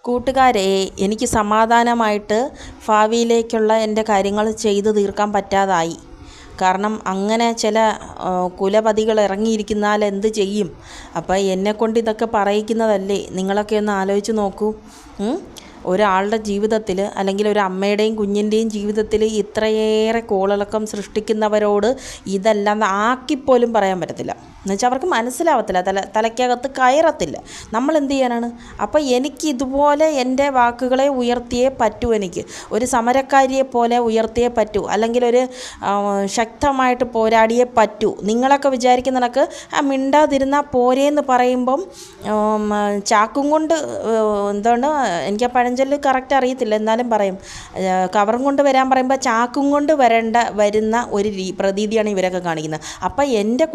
കൂട്ടുകാരെ, എനിക്ക് സമാധാനമായിട്ട് ഭാവിയിലേക്കുള്ള എൻ്റെ കാര്യങ്ങൾ ചെയ്തു തീർക്കാൻ പറ്റാതായി. കാരണം അങ്ങനെ ചില കുലപതികൾ ഇറങ്ങിയിരിക്കുന്നാൽ എന്ത് ചെയ്യും? അപ്പോൾ എന്നെക്കൊണ്ട് ഇതൊക്കെ പറയിക്കുന്നതല്ലേ? നിങ്ങളൊക്കെ ഒന്ന് ആലോചിച്ച് നോക്കൂ. ഒരാളുടെ ജീവിതത്തിൽ, അല്ലെങ്കിൽ ഒരു അമ്മയുടെയും കുഞ്ഞിൻ്റെയും ജീവിതത്തിൽ ഇത്രയേറെ കോളിളക്കം സൃഷ്ടിക്കുന്നവരോട് ഇതെല്ലാം ആക്കിപ്പോലും പറയാൻ പറ്റത്തില്ല. എന്നുവെച്ചാൽ അവർക്ക് മനസ്സിലാവത്തില്ല, തലയ്ക്കകത്ത് കയറത്തില്ല. നമ്മൾ എന്ത് ചെയ്യാനാണ്? അപ്പോൾ എനിക്കിതുപോലെ എൻ്റെ വാക്കുകളെ ഉയർത്തിയേ പറ്റൂ. എനിക്ക് ഒരു സമരക്കാരിയെ പോലെ ഉയർത്തിയേ പറ്റൂ, അല്ലെങ്കിൽ ഒരു ശക്തമായിട്ട് പോരാടിയേ പറ്റൂ. നിങ്ങളൊക്കെ വിചാരിക്കുന്നതൊക്കെ മിണ്ടാതിരുന്നാൽ പോരേന്ന് പറയുമ്പം ചാക്കും കൊണ്ട് എന്താണ്, എനിക്ക് ആ പഴഞ്ചൊല്ല് കറക്റ്റ് അറിയത്തില്ല, എന്നാലും പറയും, കവറും കൊണ്ട് വരാൻ പറയുമ്പോൾ ചാക്കും കൊണ്ട് വരുന്ന ഒരു പ്രതീതിയാണ് ഇവരൊക്കെ കാണിക്കുന്നത്. അപ്പം എൻ്റെ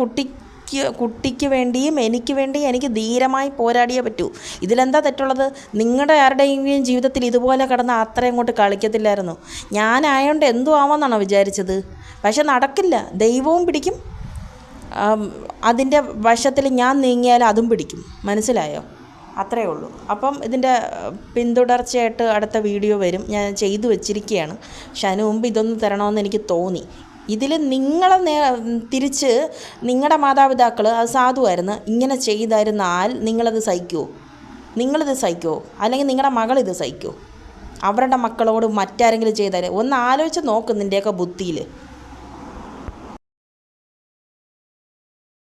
കുട്ടിക്ക് വേണ്ടിയും എനിക്ക് വേണ്ടിയും എനിക്ക് ധീരമായി പോരാടിയേ പറ്റൂ. ഇതിലെന്താ തെറ്റുള്ളത്? നിങ്ങളുടെ ആരുടെയെങ്കിലും ജീവിതത്തിൽ ഇതുപോലെ കിടന്ന് അത്രയും അങ്ങോട്ട് കളിക്കത്തില്ലായിരുന്നു. ഞാനായോണ്ട് എന്തു ആവാമെന്നാണോ വിചാരിച്ചത്? പക്ഷെ നടക്കില്ല. ദൈവവും പിടിക്കും, അതിൻ്റെ വശത്തിൽ ഞാൻ നീങ്ങിയാൽ അതും പിടിക്കും. മനസ്സിലായോ? അത്രയേ ഉള്ളൂ. അപ്പം ഇതിൻ്റെ പിന്തുടർച്ചയായിട്ട് അടുത്ത വീഡിയോ വരും. ഞാൻ ചെയ്തു വച്ചിരിക്കുകയാണ്. പക്ഷെ അതിന് മുമ്പ് ഇതൊന്ന് തരണമെന്ന് എനിക്ക് തോന്നി. ഇതിൽ നിങ്ങളെ തിരിച്ച് നിങ്ങളുടെ മാതാപിതാക്കൾ അത് സാധുവായിരുന്നു, ഇങ്ങനെ ചെയ്തായിരുന്നാൽ നിങ്ങളിത് സഹിക്കുമോ? അല്ലെങ്കിൽ നിങ്ങളുടെ മകളിത് സഹിക്കുമോ? അവരുടെ മക്കളോട് മറ്റാരെങ്കിലും ചെയ്താൽ ഒന്ന് ആലോചിച്ച് നോക്ക് നിൻ്റെയൊക്കെ ബുദ്ധിയിൽ.